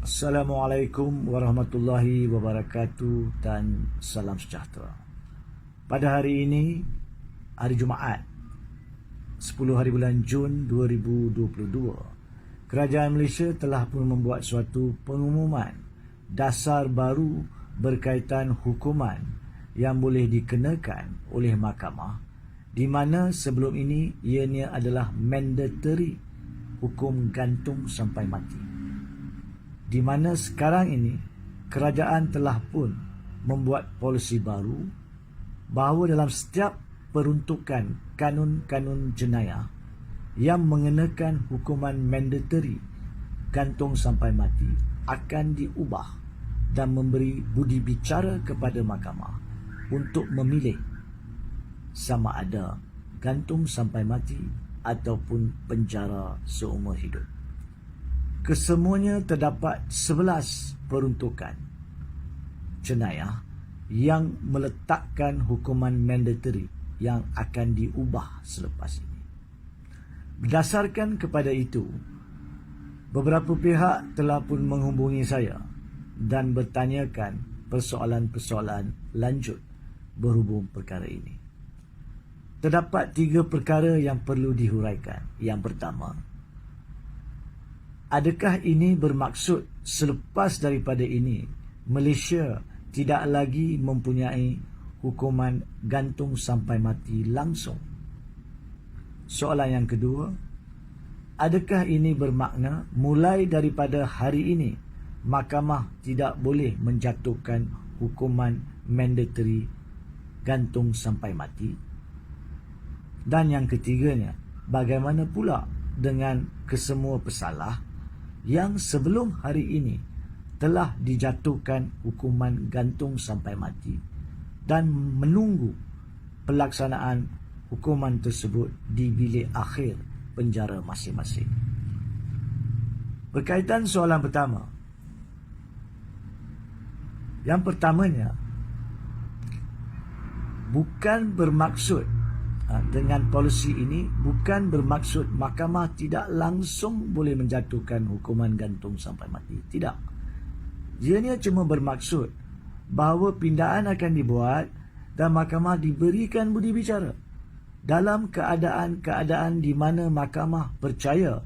Assalamualaikum warahmatullahi wabarakatuh dan salam sejahtera. Pada hari ini, hari Jumaat, 10 hari bulan Jun 2022, Kerajaan Malaysia telah pun membuat suatu pengumuman dasar baru berkaitan hukuman yang boleh dikenakan oleh mahkamah, di mana sebelum ini ianya adalah mandatory, hukum gantung sampai mati. Di mana sekarang ini kerajaan telah pun membuat polisi baru bahawa dalam setiap peruntukan kanun-kanun jenayah yang mengenakan hukuman mandatory gantung sampai mati akan diubah dan memberi budi bicara kepada mahkamah untuk memilih sama ada gantung sampai mati ataupun penjara seumur hidup. Kesemuanya terdapat 11 peruntukan jenayah yang meletakkan hukuman mandatory yang akan diubah selepas ini. Berdasarkan kepada itu, beberapa pihak telah pun menghubungi saya dan bertanyakan persoalan-persoalan lanjut berhubung perkara ini. Terdapat 3 perkara yang perlu dihuraikan. Yang pertama, adakah ini bermaksud selepas daripada ini Malaysia tidak lagi mempunyai hukuman gantung sampai mati langsung? Soalan yang kedua, adakah ini bermakna mulai daripada hari ini mahkamah tidak boleh menjatuhkan hukuman mandatory gantung sampai mati? Dan yang ketiganya, bagaimana pula dengan kesemua pesalah yang sebelum hari ini telah dijatuhkan hukuman gantung sampai mati dan menunggu pelaksanaan hukuman tersebut di bilik akhir penjara masing-masing? Berkaitan soalan pertama, yang pertamanya, bukan bermaksud dengan polisi ini bukan bermaksud mahkamah tidak langsung boleh menjatuhkan hukuman gantung sampai mati. Tidak. Ianya cuma bermaksud bahawa pindaan akan dibuat dan mahkamah diberikan budi bicara dalam keadaan-keadaan di mana mahkamah percaya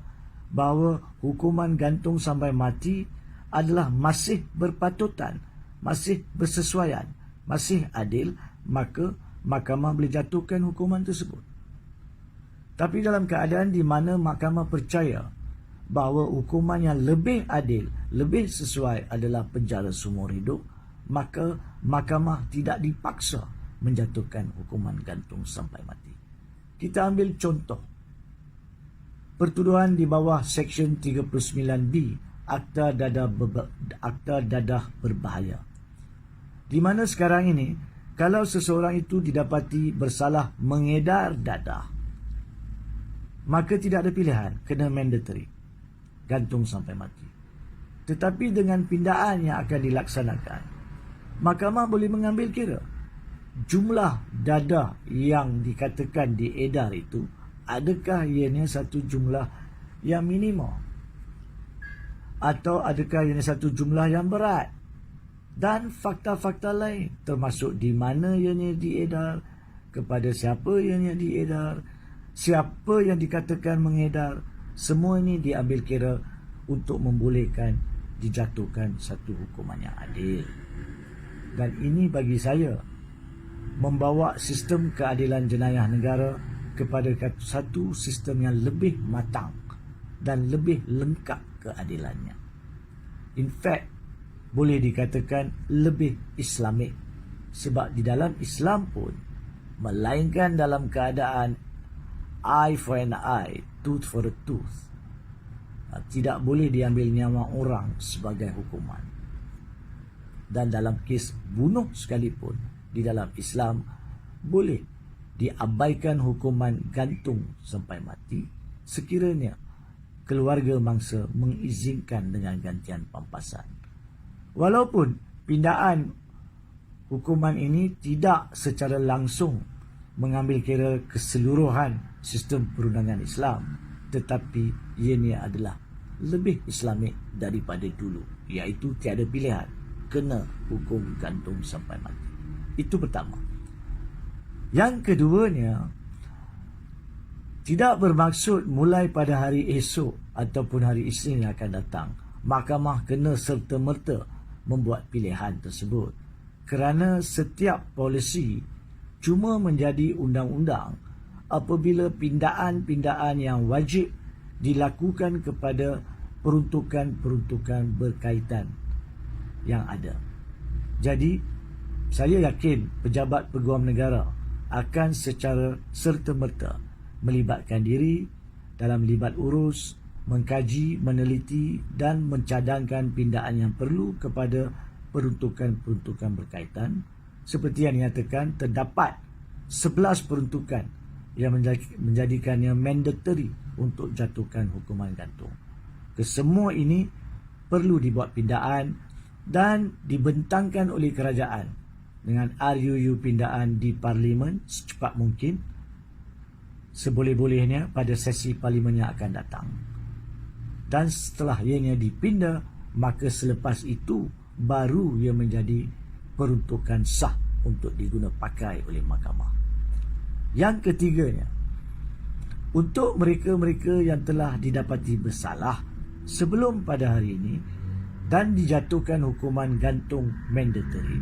bahawa hukuman gantung sampai mati adalah masih berpatutan, masih bersesuaian, masih adil, maka mahkamah boleh jatuhkan hukuman tersebut. Tapi dalam keadaan di mana mahkamah percaya bahawa hukuman yang lebih adil, lebih sesuai adalah penjara seumur hidup, maka mahkamah tidak dipaksa menjatuhkan hukuman gantung sampai mati. Kita ambil contoh pertuduhan di bawah Seksyen 39B Akta Dadah Berbahaya, di mana sekarang ini kalau seseorang itu didapati bersalah mengedar dadah, maka tidak ada pilihan, kena mandatory, gantung sampai mati. Tetapi dengan pindaan yang akan dilaksanakan, mahkamah boleh mengambil kira jumlah dadah yang dikatakan diedar itu, adakah ianya satu jumlah yang minimum atau adakah ianya satu jumlah yang berat, dan fakta-fakta lain, termasuk di mana ianya diedar, kepada siapa ianya diedar, siapa yang dikatakan mengedar. Semua ini diambil kira untuk membolehkan dijatuhkan satu hukuman yang adil. Dan ini bagi saya membawa sistem keadilan jenayah negara kepada satu sistem yang lebih matang dan lebih lengkap keadilannya. In fact, boleh dikatakan lebih Islamik, sebab di dalam Islam pun, melainkan dalam keadaan eye for an eye, tooth for a tooth, tidak boleh diambil nyawa orang sebagai hukuman. Dan dalam kes bunuh sekalipun, di dalam Islam boleh diabaikan hukuman gantung sampai mati sekiranya keluarga mangsa mengizinkan dengan gantian pampasan. Walaupun pindaan hukuman ini tidak secara langsung mengambil kira keseluruhan sistem perundangan Islam, tetapi ianya adalah lebih Islamik daripada dulu, iaitu tiada pilihan, kena hukum gantung sampai mati. Itu pertama. Yang keduanya, tidak bermaksud mulai pada hari esok ataupun hari Isnin yang akan datang, mahkamah kena serta-merta membuat pilihan tersebut. Kerana setiap polisi cuma menjadi undang-undang apabila pindaan-pindaan yang wajib dilakukan kepada peruntukan-peruntukan berkaitan yang ada. Jadi, saya yakin pejabat peguam negara akan secara serta-merta melibatkan diri dalam libat urus, mengkaji, meneliti dan mencadangkan pindaan yang perlu kepada peruntukan-peruntukan berkaitan. Seperti yang dinyatakan, terdapat 11 peruntukan yang menjadikannya mandatory untuk jatuhkan hukuman gantung. Kesemua ini perlu dibuat pindaan dan dibentangkan oleh kerajaan dengan RUU pindaan di Parlimen secepat mungkin, seboleh-bolehnya pada sesi Parlimen yang akan datang. Dan setelah ianya dipinda, maka selepas itu baru ia menjadi peruntukan sah untuk diguna pakai oleh mahkamah. Yang ketiganya, untuk mereka-mereka yang telah didapati bersalah sebelum pada hari ini dan dijatuhkan hukuman gantung mandatory,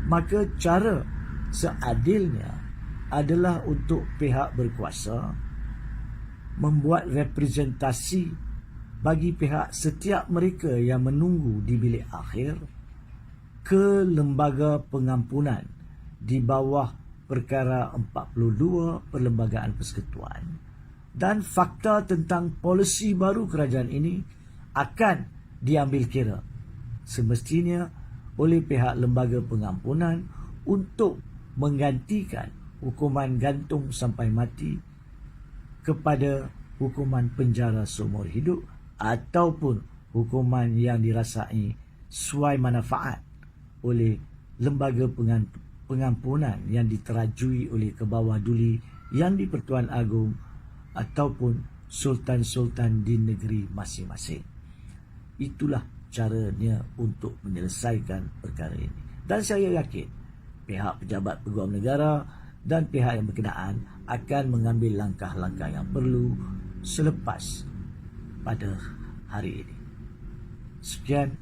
maka cara seadilnya adalah untuk pihak berkuasa membuat representasi bagi pihak setiap mereka yang menunggu di bilik akhir ke lembaga pengampunan di bawah perkara 42 Perlembagaan Persekutuan, dan fakta tentang polisi baru kerajaan ini akan diambil kira semestinya oleh pihak lembaga pengampunan untuk menggantikan hukuman gantung sampai mati kepada hukuman penjara seumur hidup ataupun hukuman yang dirasai suai manfaat oleh lembaga pengampunan yang diterajui oleh kebawah duli yang di Pertuan Agong ataupun sultan-sultan di negeri masing-masing. Itulah caranya untuk menyelesaikan perkara ini. Dan saya yakin pihak pejabat peguam negara dan pihak yang berkenaan akan mengambil langkah-langkah yang perlu selepas pada hari ini. Sekian.